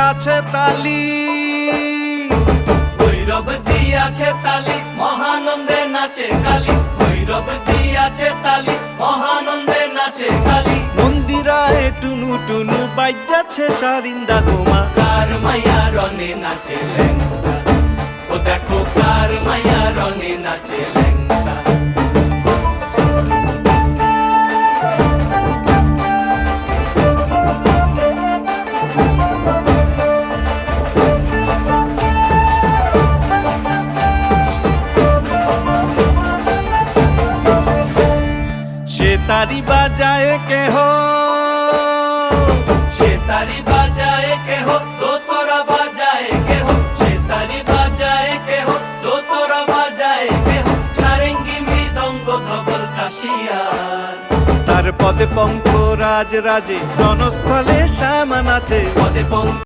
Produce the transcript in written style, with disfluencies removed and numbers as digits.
আছে তালি, ভৈরব দিয়াছে তালি, মহানন্দে নাচে কালী। ভৈরব দিয়াছে তালি, মহানন্দে নাচে কালী। মন্দিরায় টুনু টুনু বাজ্যাছে সারিন্দা গোমা। কার মাইয়া রনে নাচে ল্যাংটা, ও দেখো কার মাইয়া রনে নাচে ল্যাংটা। সে তারি বাজায় কেহ, সে তারি বাজায় কেহ, দোতরা বাজায় কেহ। সে তারি বাজায় কেহ, দোতরা বাজায় কেহ। সারেঙ্গি মৃদঙ্গ ধবল কাশিয়ার। তার পদে পঙ্ক রাজ রাজে, রণস্থলে শ্যামা নাচে। পদে পঙ্ক